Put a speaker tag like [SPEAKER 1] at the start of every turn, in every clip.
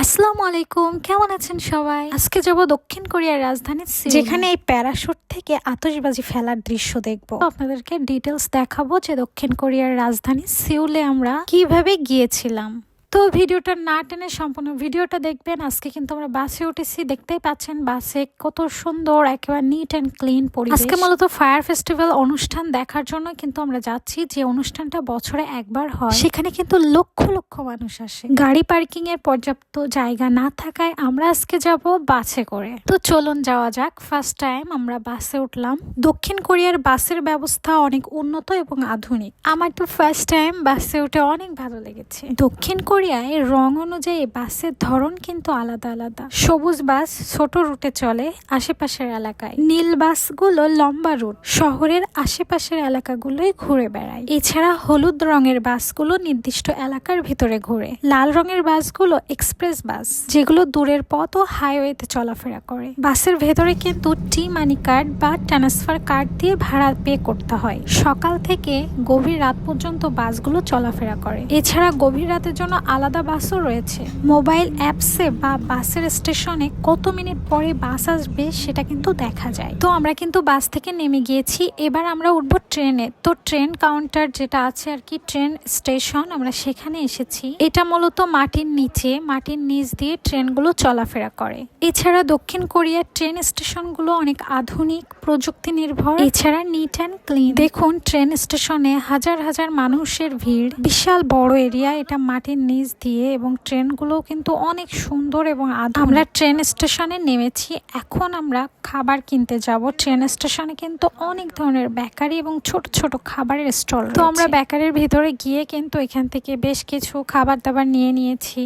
[SPEAKER 1] আসসালামু আলাইকুম, কেমন আছেন সবাই? আজকে যাব দক্ষিণ কোরিয়ার রাজধানী সিউল, যেখানে এই প্যারাশুট থেকে আতশবাজি ফেলার দৃশ্য দেখব। আপনাদেরকে ডিটেলস দেখাবো যে দক্ষিণ কোরিয়ার রাজধানী সিউলে আমরা কিভাবে গিয়েছিলাম। তো ভিডিওটা না টেনে সম্পূর্ণ ভিডিওটা দেখবেন। আজকে কিন্তু আমরা বাসে উঠেছি, দেখতেই পাচ্ছেন বাসে কত সুন্দর একেবারে নিট অ্যান্ড ক্লিন পরিবেশ। আজকে মূলত ফায়ার ফেস্টিভ্যাল অনুষ্ঠান দেখার জন্য কিন্তু আমরা যাচ্ছি, যে অনুষ্ঠানটা বছরে একবার হয়। সেখানে কিন্তু লক্ষ লক্ষ মানুষ আসে। গাড়ি পার্কিং এর পর্যাপ্ত জায়গা না থাকায় আমরা আজকে যাব বাসে করে। তো চলুন যাওয়া যাক। ফার্স্ট টাইম আমরা বাসে উঠলাম। দক্ষিণ কোরিয়ার বাসের ব্যবস্থা অনেক উন্নত এবং আধুনিক। আমার তো ফার্স্ট টাইম বাসে উঠে অনেক ভালো লেগেছে। দক্ষিণ কোরিয়ায় রং অনুযায়ী বাসের ধরন কিন্তু আলাদা আলাদা। সবুজ বাস ছোট রুটে চলে আশেপাশের এলাকায়, নীল বাসগুলো লম্বা রুট শহরের আশেপাশের এলাকাগুলোই ঘুরে বেড়ায়। এছাড়া হলুদ রঙের বাসগুলো নির্দিষ্ট এলাকার ভিতরে ঘুরে। লাল রঙের বাসগুলো এক্সপ্রেস বাস, যেগুলো দূরের পথ ও হাইওয়েতে চলাফেরা করে। বাসের ভেতরে কিন্তু টি মানি কার্ড বা ট্রান্সফার কার্ড দিয়ে ভাড়া পে করতে হয়। সকাল থেকে গভীর রাত পর্যন্ত বাসগুলো চলাফেরা করে। এছাড়া গভীর রাতের জন্য আলাদা বাসও রয়েছে। মোবাইল অ্যাপসে বা বাসের স্টেশনে কত মিনিট পরে বাস আসবে সেটা কিন্তু দেখা যায়। তো আমরা কিন্তু বাস থেকে নেমে গিয়েছি, এবার আমরা উঠবো ট্রেনে। তো ট্রেন কাউন্টার যেটা আছে আর কি, ট্রেন স্টেশন, আমরা সেখানে এসেছি। এটা মূলত মাটির নিচ দিয়ে ট্রেনগুলো চলাফেরা করে। এছাড়া দক্ষিণ কোরিয়ার ট্রেন স্টেশনগুলো অনেক আধুনিক, প্রযুক্তি নির্ভর, এছাড়া নিট অ্যান্ড ক্লিন। দেখুন ট্রেন স্টেশনে হাজার হাজার মানুষের ভিড়, বিশাল বড় এরিয়া, এটা মাটির নিচ দিয়ে, এবং ট্রেনগুলো কিন্তু অনেক সুন্দর এবং আমরা ট্রেন স্টেশনে নেমেছি। এখন আমরা খাবার কিনতে যাব। ট্রেন স্টেশনে কিন্তু অনেক ধরনের বেকারি এবং ছোট ছোট খাবারের স্টল। তো আমরা বেকারির ভিতরে গিয়ে কিন্তু এখান থেকে বেশ কিছু খাবার দাবার নিয়ে নিয়েছি।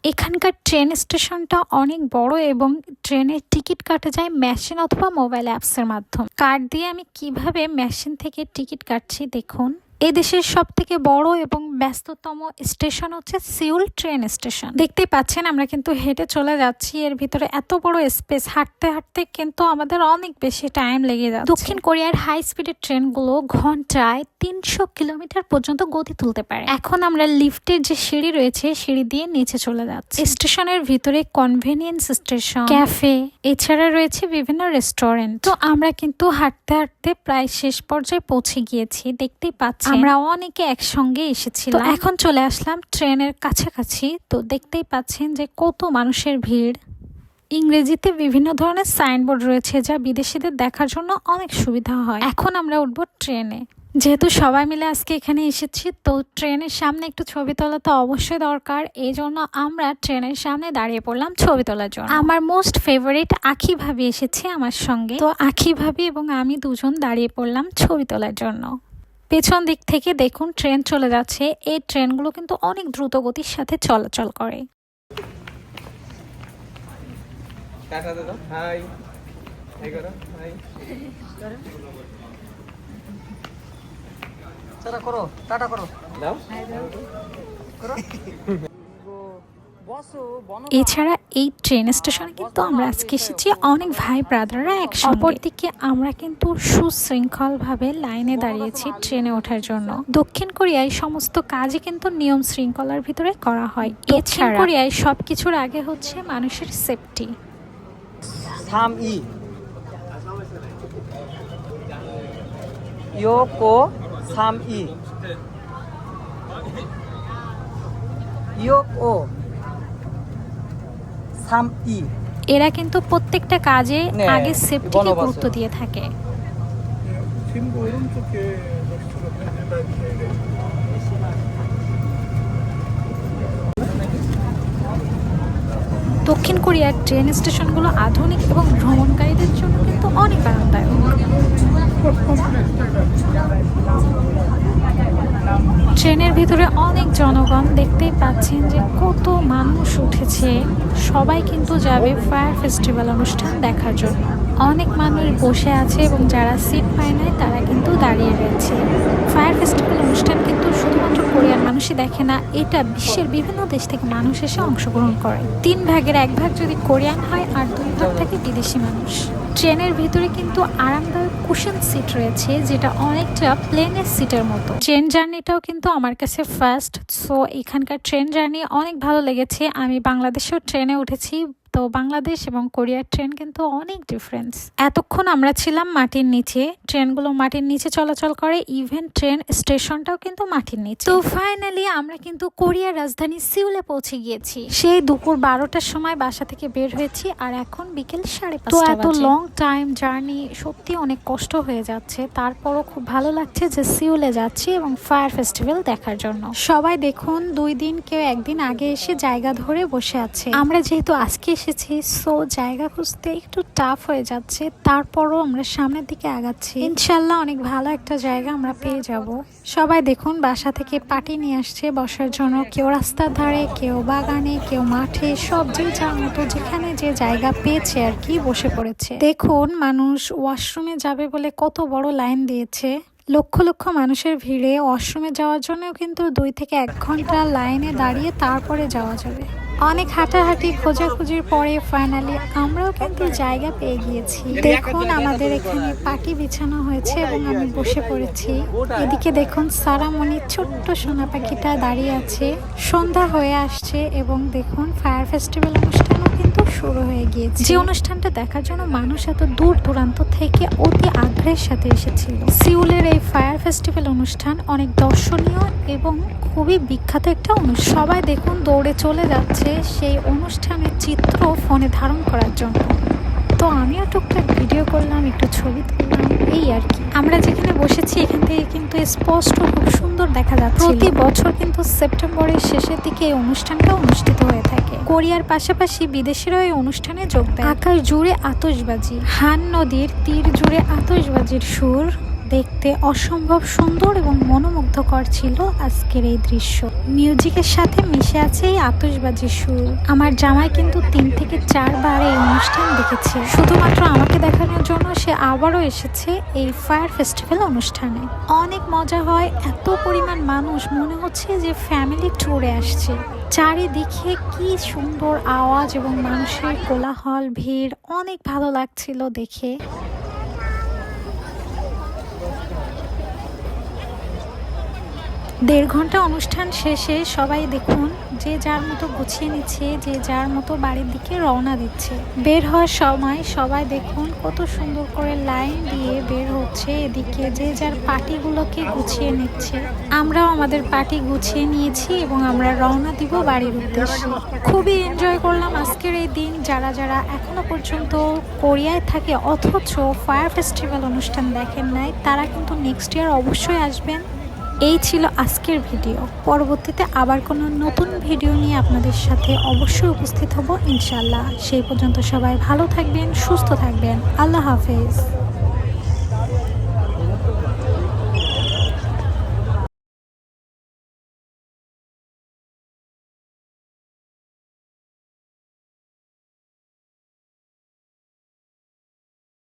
[SPEAKER 1] এখানকার ট্রেন স্টেশনটা অনেক বড় এবং ট্রেনের টিকিট কাটা যায় মেশিন অথবা মোবাইল অ্যাপসের মাধ্যমে। কার্ড দিয়ে আমি কিভাবে মেশিন থেকে টিকিট কাটছি দেখুন। এদেশের সব থেকে বড় এবং ব্যস্ততম স্টেশন হচ্ছে সিউল ট্রেন স্টেশন। দেখতেই পাচ্ছেন আমরা কিন্তু হেঁটে চলে যাচ্ছি। এর ভিতরে এত বড় স্পেস, হাঁটতে হাঁটতে কিন্তু আমাদের অনেক বেশি টাইম লেগে যাচ্ছে। দক্ষিণ কোরিয়ার হাই স্পিডের ট্রেনগুলো ঘন্টায় 300 কিলোমিটার পর্যন্ত গতি তুলতে পারে। এখন আমরা লিফটের যে সিঁড়ি রয়েছে সিঁড়ি দিয়ে নিচে চলে যাচ্ছি। স্টেশনের ভিতরে কনভেনিয়েন্স স্টেশন, ক্যাফে, এছাড়া রয়েছে বিভিন্ন রেস্টুরেন্ট। তো আমরা কিন্তু হাঁটতে হাঁটতে প্রায় শেষ পর্যায়ে পৌঁছে গিয়েছি। দেখতেই পাচ্ছি আমরা অনেকে একসঙ্গে এসেছিলাম। তো এখন চলে আসলাম ট্রেনের কাছাকাছি। তো দেখতেই পাচ্ছেন যে কত মানুষের ভিড়। ইংরেজিতে বিভিন্ন ধরনের সাইনবোর্ড রয়েছে, যা বিদেশিদের দেখার জন্য অনেক সুবিধা হয়। এখন আমরা উঠবো ট্রেনে। যেহেতু সবাই মিলে আজকে এখানে এসেছি, তো ট্রেনের সামনে একটু ছবি তোলা তো অবশ্যই দরকার। এই জন্য আমরা ট্রেনের সামনে দাঁড়িয়ে পড়লাম ছবি তোলার জন্য। আমার মোস্ট ফেভারিট আখি ভাবি এসেছে আমার সঙ্গে। তো আখি ভাবি এবং আমি দুজন দাঁড়িয়ে পড়লাম ছবি তোলার জন্য। পেছন দিক থেকে দেখুন ট্রেন চলে যাচ্ছে। এই ট্রেনগুলো কিন্তু অনেক দ্রুত গতির সাথে চলাচল করে। এছাড়া এই ট্রেন স্টেশনে কিন্তু আমরা আজকে এসেছি অনেক ভাই ব্রাদাররা একসঙ্গে। অপরদিকে আমরা কিন্তু সুশৃঙ্খল ভাবে লাইনে দাঁড়িয়েছি ট্রেনে ওঠার জন্য। দক্ষিণ কোরিয়ায় সমস্ত কাজই কিন্তু নিয়ম শৃঙ্খলার ভিতরে করা হয়। এছাড়া কোরিয়ায় সবকিছুর আগে হচ্ছে মানুষের সেফটি।
[SPEAKER 2] 3이 요코 3이 요코 3이
[SPEAKER 1] এরা কিন্তু প্রত্যেকটা কাজে আগে সেফটিকে গুরুত্ব দিয়ে থাকে।
[SPEAKER 3] 팀도 오른쪽에
[SPEAKER 1] দক্ষিণ কোরিয়ার ট্রেন স্টেশনগুলো আধুনিক এবং ভ্রমণকারীদের জন্য কিন্তু অনেক আরামদায়ক। ট্রেনের ভিতরে অনেক জনগণ, দেখতেই পাচ্ছেন যে কত মানুষ উঠেছে। সবাই কিন্তু যাবে ফায়ার ফেস্টিভ্যাল অনুষ্ঠান দেখার জন্য। অনেক মানুষ বসে আছে এবং যারা সিট পায় নাই তারা কিন্তু দাঁড়িয়ে রয়েছে। ফায়ার ফেস্টিভ্যাল অনুষ্ঠান কিন্তু শুধুমাত্র কোরিয়ান মানুষ মানুষই দেখে না, এটা বিশ্বের বিভিন্ন দেশ থেকে মানুষ এসে অংশগ্রহণ করে। 3 ভাগের 1 ভাগ যদি কোরিয়ান হয় আর 2 ভাগ থাকে বিদেশি মানুষ। ট্রেনের ভিতরে কিন্তু আরামদায়ক কুশন সিট রয়েছে, যেটা অনেকটা প্লেনের সিটের মতো। ট্রেন জার্নিটাও কিন্তু আমার কাছে ফার্স্ট, সো এখানকার ট্রেন জার্নি অনেক ভালো লেগেছে। আমি বাংলাদেশেও ট্রেনে উঠেছি, তো বাংলাদেশ এবং কোরিয়ার ট্রেন কিন্তু অনেক ডিফারেন্স। এতক্ষণ আমরা ছিলাম মাটির নিচে, ট্রেনগুলো মাটির নিচে চলাচল করে, ইভেন ট্রেন স্টেশনটাও কিন্তু মাটির নিচে। তো ফাইনালি আমরা কিন্তু কোরিয়ার রাজধানী সিউলে পৌঁছে গিয়েছি। সেই দুপুর 12টার সময় বাসা থেকে বের হয়েছি, আর এখন বিকেল 5:30। তো এত লং টাইম জার্নি সত্যি অনেক কষ্ট হয়ে যাচ্ছে, তারপরও খুব ভালো লাগছে যে সিউলে যাচ্ছি এবং ফায়ার ফেস্টিভ্যাল দেখার জন্য। সবাই দেখুন 2 দিন কেউ 1 দিন আগে এসে জায়গা ধরে বসে আছে। আমরা যেহেতু আজকে এসেছি, সো জায়গা খুঁজতে একটু টাফ হয়ে যাচ্ছে, তারপরও আমরা সামনের দিকে আগাচ্ছি। ইনশাল্লাহ অনেক ভালো একটা জায়গা আমরা পেয়ে যাব। সবাই দেখুন বাসা থেকে পাটি নিয়ে আসছে বসার জন্য, কেউ রাস্তার ধারে, কেউ বাগানে, কেউ মাঠে, সব যে যার মতো যেখানে যে জায়গা পেয়েছে আর কি বসে পড়েছে। দেখুন মানুষ ওয়াশরুমে যাবে বলে কত বড় লাইন দিয়েছে। লক্ষ লক্ষ মানুষের ভিড়ে ওয়াশরুমে যাওয়ার জন্যও কিন্তু 2 থেকে 1 ঘন্টা লাইনে দাঁড়িয়ে তারপরে যাওয়া যাবে। অনেক হাঁটাহাঁটি খোঁজাখুঁজির পরে ফাইনালি আমরাও কিন্তু জায়গা পেয়ে গিয়েছি। দেখুন আমাদের এখানে পাটি বিছানো হয়েছে এবং আমি বসে পড়েছি। এদিকে দেখুন সারামণির ছোট্ট সোনা পাখিটা দাঁড়িয়ে আছে। সন্ধ্যা হয়ে আসছে এবং দেখুন ফায়ার ফেস্টিভ্যাল অনুষ্ঠানও কিন্তু শুরু হয়ে গিয়েছে। যে অনুষ্ঠানটা দেখার জন্য মানুষ এত দূর দূরান্ত থেকে অতি আগ্রহের সাথে এসেছিল। সিউলের এই ফায়ার ফেস্টিভ্যাল অনুষ্ঠান অনেক দর্শনীয় এবং খুবই বিখ্যাত একটা অনুষ্ঠান। সবাই দেখুন দৌড়ে চলে যাচ্ছে সেই অনুষ্ঠানের চিত্র ফোনে ধারণ করার জন্য। তো আমিও টুকটাক ভিডিও করলাম, একটু ছবি তুললাম, এই আর কি। আমরা যেখানে বসেছি এখান থেকে কিন্তু স্পষ্ট খুব সুন্দর দেখা যাচ্ছে। প্রতি বছর কিন্তু সেপ্টেম্বরের শেষের দিকে এই অনুষ্ঠানটা অনুষ্ঠিত হয়ে থাকে। কোরিয়ার পাশাপাশি বিদেশিরাও এই অনুষ্ঠানে যোগ দেয়। আকাশ জুড়ে আতশবাজি, হান নদীর তীর জুড়ে আতশবাজির সুর দেখতে অসম্ভব সুন্দর এবং মনোমুগ্ধকর ছিল আজকের এই দৃশ্য। মিউজিকের সাথে মিশে আছে এই আতশবাজির সুর। আমার জামাই কিন্তু 3 থেকে 4 বার এই অনুষ্ঠান দেখেছে। শুধুমাত্র আমাকে দেখানোর জন্য সে আবারও এসেছে এই ফায়ার ফেস্টিভ্যাল অনুষ্ঠানে। অনেক মজা হয়, এত পরিমাণ মানুষ মনে হচ্ছে যে ফ্যামিলি ট্যুরে আসছে। চারিদিকে কি সুন্দর আওয়াজ এবং মানুষের কোলাহল, ভিড়, অনেক ভালো লাগছিল দেখে। দেড় ঘন্টা অনুষ্ঠান শেষে সবাই দেখুন যে যার মতো গুছিয়ে নিচ্ছে, যে যার মতো বাড়ির দিকে রওনা দিচ্ছে। বের হওয়ার সময় সবাই দেখুন কত সুন্দর করে লাইন দিয়ে বের হচ্ছে। এদিকে যে যার পাটিগুলোকে গুছিয়ে নিচ্ছে। আমরাও আমাদের পাটি গুছিয়ে নিয়েছি এবং আমরা রওনা দিব বাড়ির উদ্দেশ্যে। খুবই এনজয় করলাম আজকের এই দিন। যারা যারা এখনো পর্যন্ত কোরিয়ায় থাকে অথচ ফায়ার ফেস্টিভ্যাল অনুষ্ঠান দেখেন নাই, তারা কিন্তু নেক্সট ইয়ার অবশ্যই আসবেন। এই ছিল আজকের ভিডিও। পরবর্তীতে আবার কোনো নতুন ভিডিও নিয়ে আপনাদের সাথে অবশ্যই উপস্থিত হব ইনশাল্লাহ। সেই পর্যন্ত সবাই ভালো থাকবেন, সুস্থ থাকবেন। আল্লাহ হাফেজ।